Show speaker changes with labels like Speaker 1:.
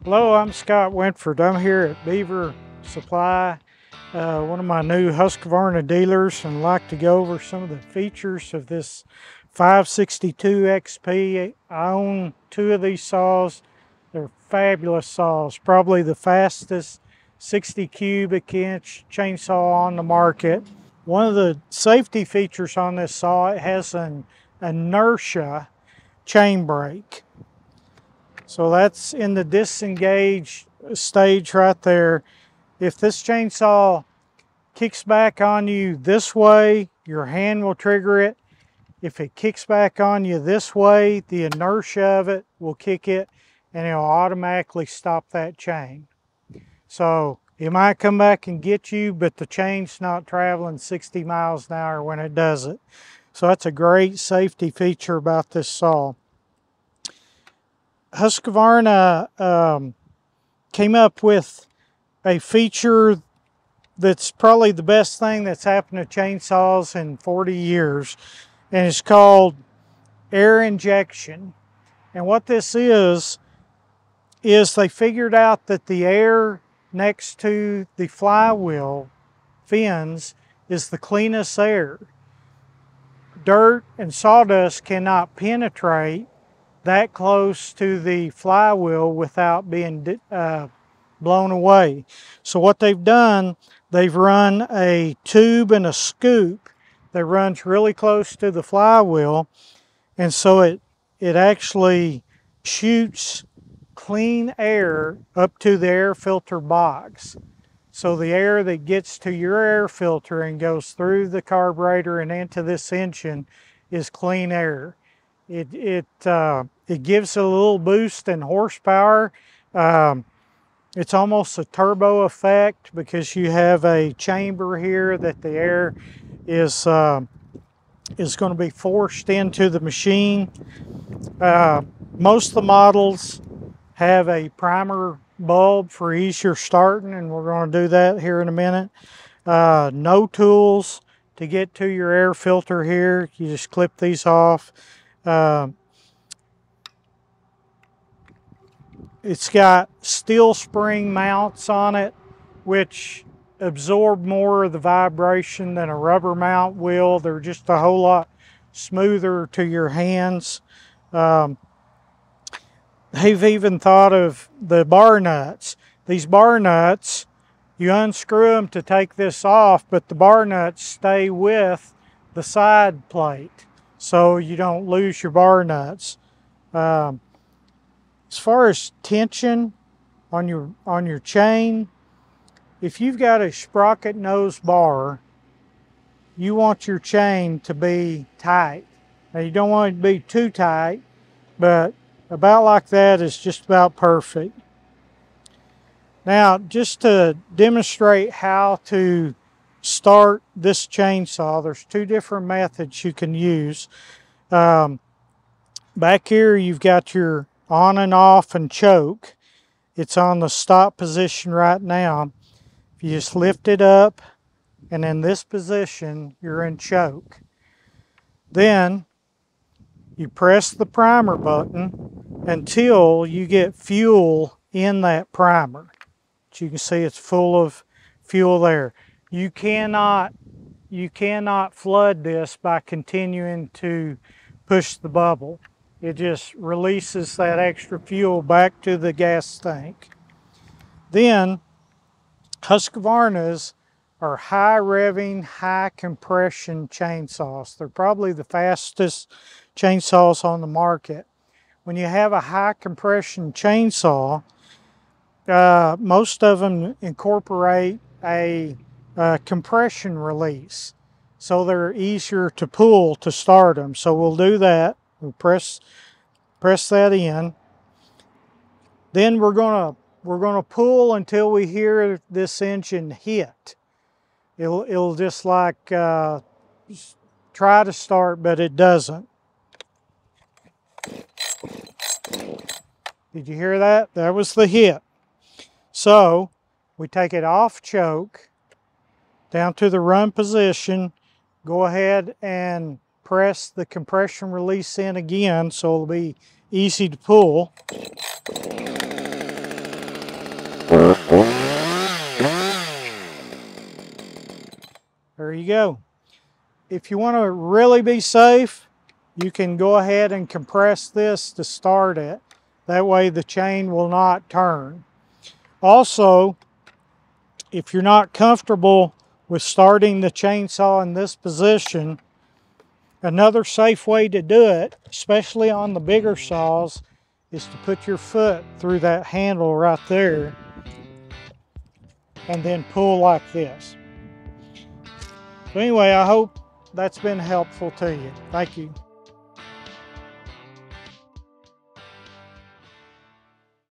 Speaker 1: Hello, I'm Scott Winford. I'm here at Beaver Supply, one of my new Husqvarna dealers, and I'd like to go over some of the features of this 562 XP. I own two of these saws. They're fabulous saws, probably the fastest 60 cubic inch chainsaw on the market. One of the safety features on this saw, it has an inertia chain brake. So that's in the disengage stage right there. If this chainsaw kicks back on you this way, your hand will trigger it. If it kicks back on you this way, the inertia of it will kick it and it'll automatically stop that chain. So it might come back and get you, but the chain's not traveling 60 miles an hour when it does it. So that's a great safety feature about this saw. Husqvarna came up with a feature that's probably the best thing that's happened to chainsaws in 40 years, and it's called air injection. And what this is they figured out that the air next to the flywheel fins is the cleanest air. Dirt and sawdust cannot penetrate that close to the flywheel without being blown away. So what they've done, they've run a tube and a scoop that runs really close to the flywheel, and so it actually shoots clean air up to the air filter box. So the air that gets to your air filter and goes through the carburetor and into this engine is clean air. It gives it a little boost in horsepower. It's almost a turbo effect because you have a chamber here that the air is going to be forced into the machine. Most of the models have a primer bulb for easier starting, and we're going to do that here in a minute. No tools to get to your air filter here. You just clip these off. It's got steel spring mounts on it, which absorb more of the vibration than a rubber mount will. They're just a whole lot smoother to your hands. They've even thought of the bar nuts. These bar nuts, you unscrew them to take this off, but the bar nuts stay with the side plate, so you don't lose your bar nuts. As far as tension on your chain, if you've got a sprocket nose bar, you want your chain to be tight. Now you don't want it to be too tight, but about like that is just about perfect. Now, just to demonstrate how to start this chainsaw, there's two different methods you can use. Back here you've got your on and off and choke. It's on the stop position right now. If you just lift it up, and in this position you're in choke. Then you press the primer button until you get fuel in that primer. As you can see, it's full of fuel there. You cannot flood this by continuing to push the bubble. It just releases that extra fuel back to the gas tank. Then Husqvarna's are high revving, high compression chainsaws. They're probably the fastest chainsaws on the market. When you have a high compression chainsaw, most of them incorporate a compression release, so they're easier to pull to start them. So we'll do that. We'll press that in. Then we're gonna pull until we hear this engine hit. It'll just like try to start, but it doesn't. Did you hear that? That was the hit. So we take it off choke down to the run position. Go ahead and press the compression release in again so it'll be easy to pull. you go. If you want to really be safe, you can go ahead and compress this to start it. That way the chain will not turn. Also, if you're not comfortable with starting the chainsaw in this position, another safe way to do it, especially on the bigger saws, is to put your foot through that handle right there and then pull like this. So anyway, I hope that's been helpful to you. Thank you.